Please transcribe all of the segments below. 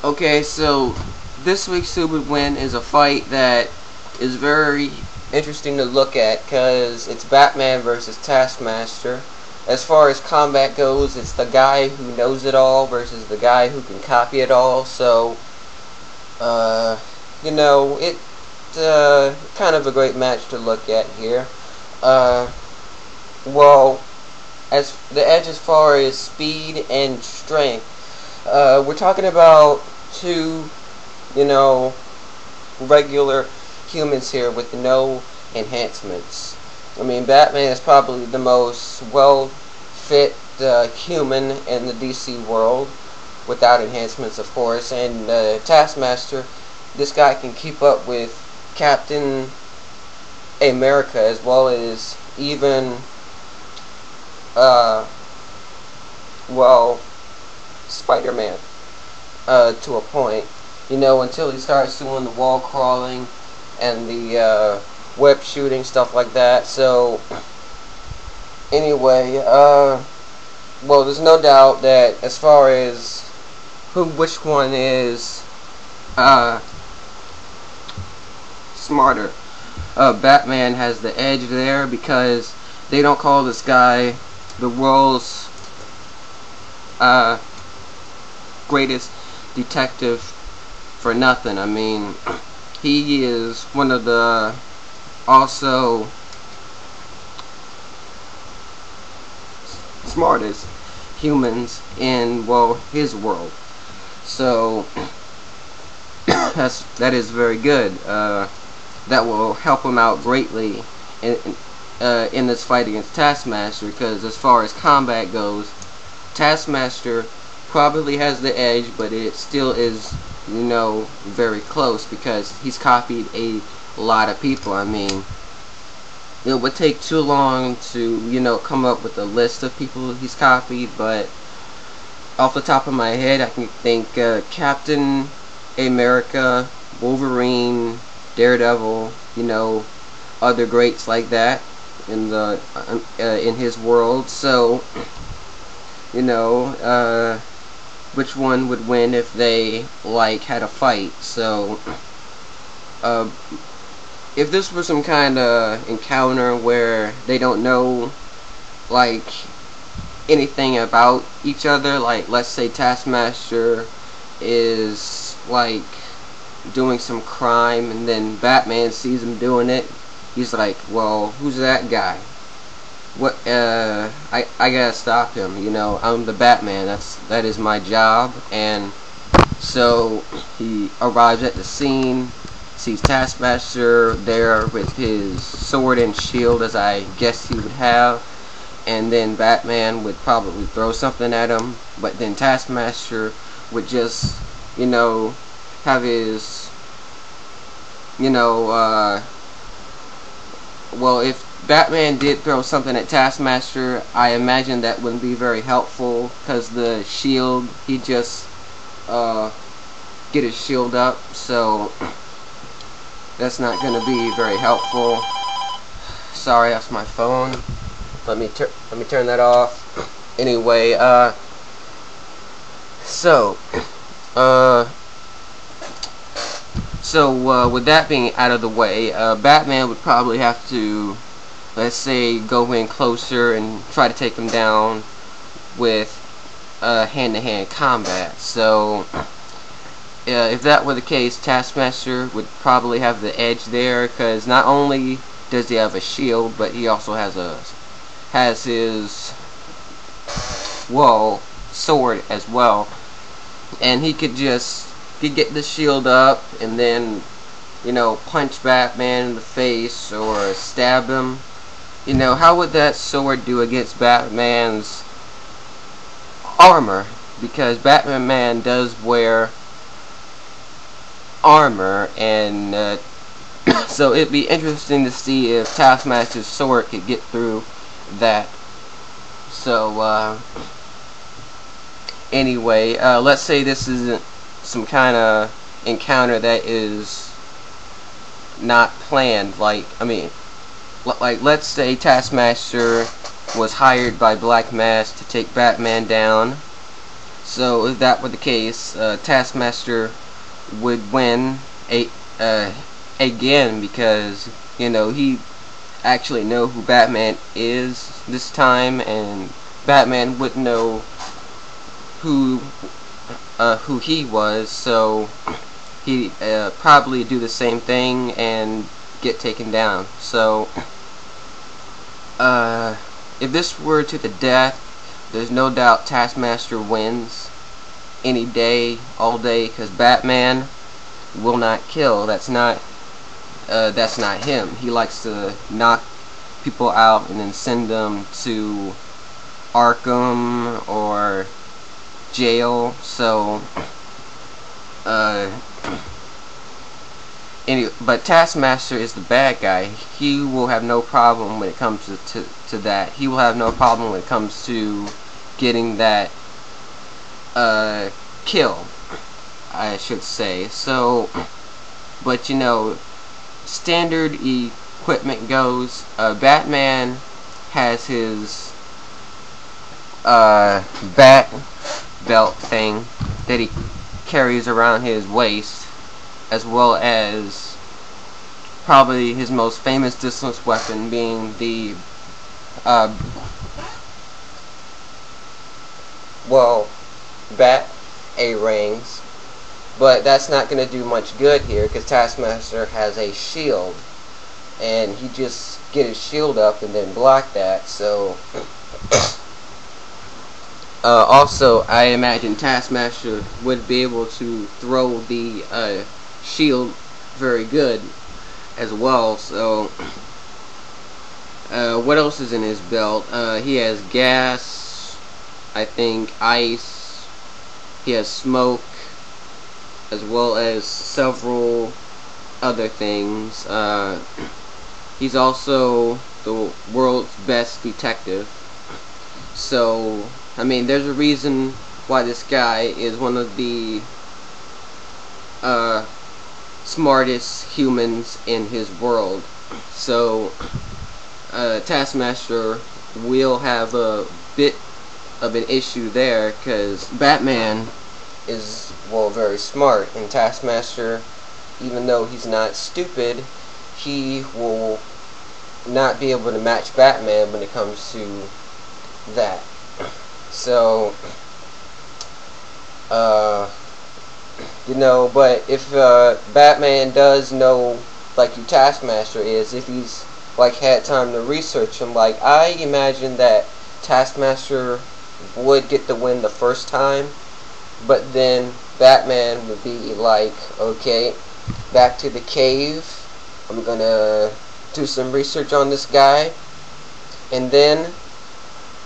Okay, so this week's Stupid Win is a fight that is very interesting to look at because it's Batman versus Taskmaster. As far as combat goes, it's the guy who knows it all versus the guy who can copy it all. So, it's kind of a great match to look at here. Well, as the edge as far as speed and strength. We're talking about two, regular humans here with no enhancements. I mean, Batman is probably the most well-fit human in the DC world, without enhancements, of course. And Taskmaster, this guy can keep up with Captain America as well as even, Spider-Man, to a point, until he starts doing the wall crawling and the web shooting, stuff like that. So, anyway, well, there's no doubt that as far as which one is smarter, Batman has the edge there because they don't call this guy the world's greatest detective for nothing. I mean, he is one of the also smartest humans in, well, his world. So that is very good. That will help him out greatly in this fight against Taskmaster, because as far as combat goes, Taskmaster probably has the edge, but it still is, very close because he's copied a lot of people. I mean, it would take too long to, come up with a list of people he's copied, but off the top of my head, I can think Captain America, Wolverine, Daredevil, other greats like that in the in his world. So, which one would win if they had a fight? So, if this were some kind of encounter where they don't know anything about each other, let's say Taskmaster is doing some crime and then Batman sees him doing it, he's like, well, who's that guy? What, I gotta stop him, I'm the Batman, that is my job. And so he arrives at the scene, sees Taskmaster there with his sword and shield, as I guess he would have, and then Batman would probably throw something at him, but then Taskmaster would just, have his, well, if Batman did throw something at Taskmaster, I imagine that wouldn't be very helpful, because the shield, he'd just get his shield up, so that's not going to be very helpful. Sorry, that's my phone. Let me turn that off. Anyway, with that being out of the way, Batman would probably have to, let's say, go in closer and try to take him down with hand-to-hand combat. So, if that were the case, Taskmaster would probably have the edge there, because not only does he have a shield, but he also has his sword as well, and he could get the shield up and then punch Batman in the face or stab him. How would that sword do against Batman's armor? Because Batman does wear armor, and so it'd be interesting to see if Taskmaster's sword could get through that. So anyway, let's say this isn't some kind of encounter that is not planned. Let's say Taskmaster was hired by Black Mask to take Batman down. So if that were the case, Taskmaster would win again, because he actually know who Batman is this time, and Batman wouldn't know who he was, so he probably do the same thing and get taken down. So if this were to the death, there's no doubt Taskmaster wins any day, all day, because Batman will not kill. That's not him. He likes to knock people out and then send them to Arkham or jail. So but Taskmaster is the bad guy. He will have no problem when it comes to that. He will have no problem when it comes to getting that kill, I should say. So, but standard equipment goes, Batman has his bat belt thing that he carries around his waist, as well as probably his most famous distance weapon being the bat A-rings. But that's not going to do much good here, because Taskmaster has a shield, and he just get his shield up and then block that. So also, I imagine Taskmaster would be able to throw the shield very good as well. So what else is in his belt? He has gas, I think ice, he has smoke, as well as several other things. He's also the world's best detective. So, I mean, there's a reason why this guy is one of the smartest humans in his world. So, Taskmaster will have a bit of an issue there, because Batman is, well, very smart, and Taskmaster, even though he's not stupid, he will not be able to match Batman when it comes to that. So but if Batman does know, like who Taskmaster is, if he's like had time to research him, like I imagine that Taskmaster would get the win the first time, but then Batman would be like, okay, back to the cave, I'm gonna do some research on this guy, and then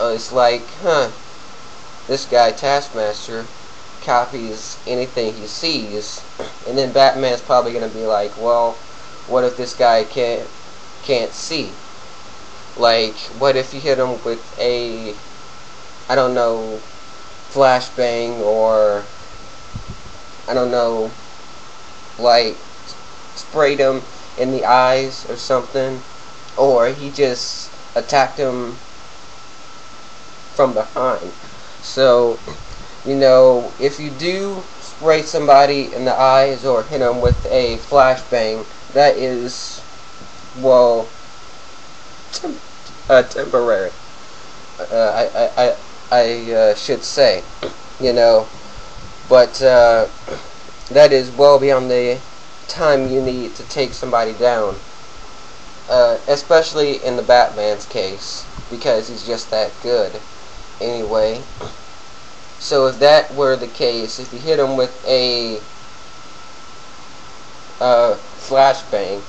it's like, this guy Taskmaster copies anything he sees, and then Batman's probably gonna be like, well, what if this guy can't see? Like, what if you hit him with a, I don't know, flashbang, or I don't know, like sprayed him in the eyes or something, or he just attacked him from behind. So, if you do spray somebody in the eyes or hit them with a flashbang, that is, well, temporary. I should say, but that is well beyond the time you need to take somebody down, especially in the Batman's case, because he's just that good. Anyway, so if that were the case, if you hit him with a flashbang,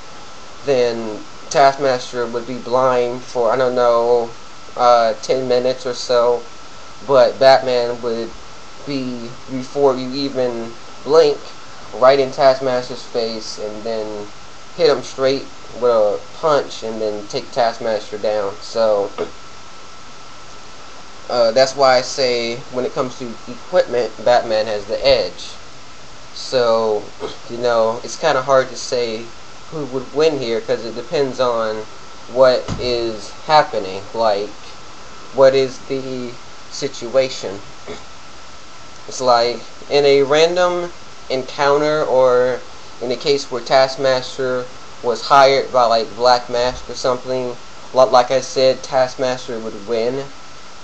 then Taskmaster would be blind for, I don't know, 10 minutes or so, but Batman would be, before you even blink, right in Taskmaster's face, and then hit him straight with a punch, and then take Taskmaster down. So that's why I say, when it comes to equipment, Batman has the edge. So, it's kind of hard to say who would win here, because it depends on what is happening, like what is the situation. It's like in a random encounter, or in a case where Taskmaster was hired by like Black Mask or something, like I said, Taskmaster would win.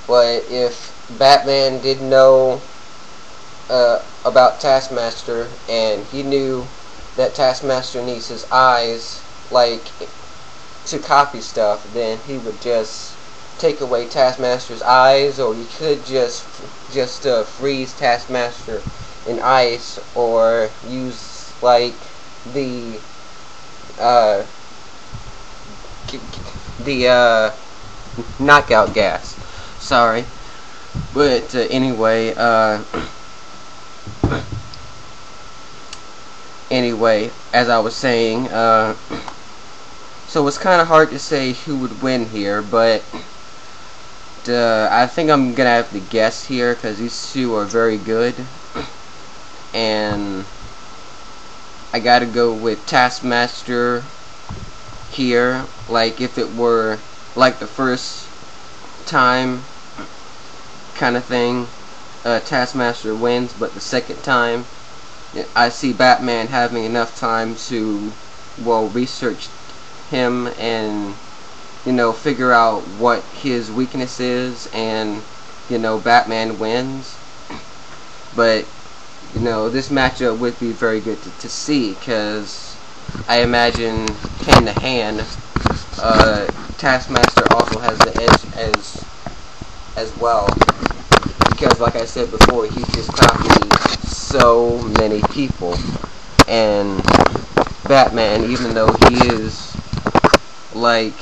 But if Batman didn't know about Taskmaster, and he knew that Taskmaster needs his eyes, like, to copy stuff, then he would just take away Taskmaster's eyes, or he could just freeze Taskmaster in ice, or use like the knockout gas. Sorry, but anyway, as I was saying, so it's kind of hard to say who would win here, but I think I'm gonna have to guess here because these two are very good, and I gotta go with Taskmaster here. Like if it were like the first time kind of thing, Taskmaster wins, but the second time I see Batman having enough time to, well, research him and, you know, figure out what his weakness is, and, you know, Batman wins. But, you know, this matchup would be very good to see, because I imagine hand to hand, Taskmaster also has the edge as well, because like I said before, he just copied so many people, and Batman, even though he is like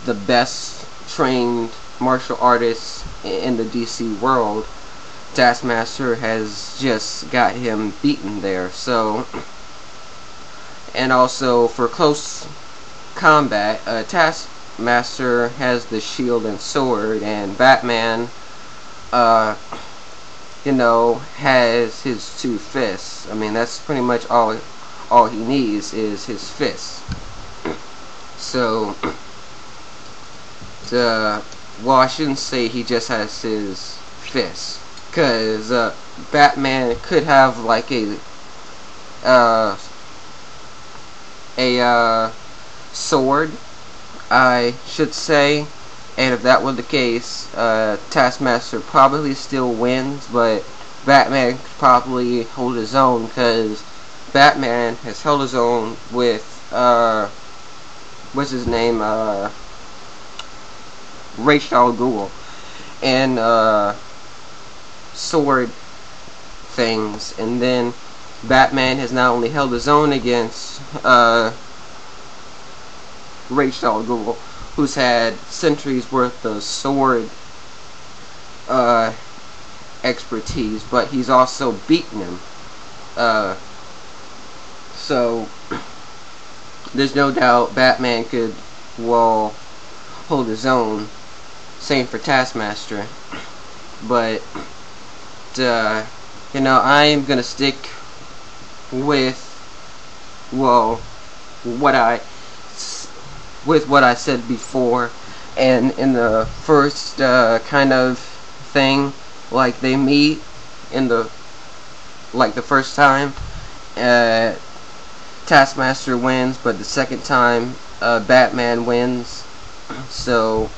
the best trained martial artist in the DC world, Taskmaster has just got him beaten there. So, and also for close combat, Taskmaster has the shield and sword, and Batman, you know, has his two fists. I mean, that's pretty much all he needs is his fists. So, well, I shouldn't say he just has his fists, because Batman could have like a sword, I should say, and if that were the case, Taskmaster probably still wins, but Batman could probably hold his own, because Batman has held his own with, what's his name, Ra's al Ghul, and sword things, and then Batman has not only held his own against Ra's al Ghul, who's had centuries worth of sword expertise, but he's also beaten him. So there's no doubt Batman could, well, hold his own. Same for Taskmaster. But you know, I am gonna stick with, well, what I said before, and in the first kind of thing, like they meet in the first time, Taskmaster wins, but the second time Batman wins. So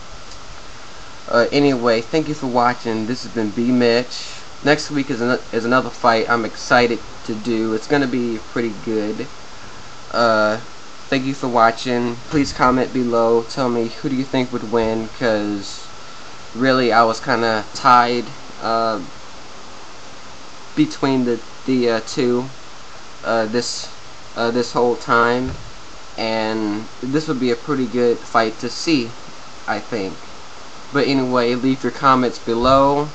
anyway, thank you for watching. This has been B Mitch. Next week is another fight I'm excited to do. It's gonna be pretty good. Thank you for watching. Please comment below. Tell me who do you think would win, because really I was kind of tied between the two this whole time, and this would be a pretty good fight to see, I think. But anyway, leave your comments below.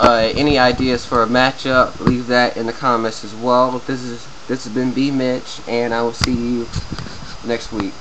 Any ideas for a matchup, leave that in the comments as well. This has been B Mitch, and I will see you next week.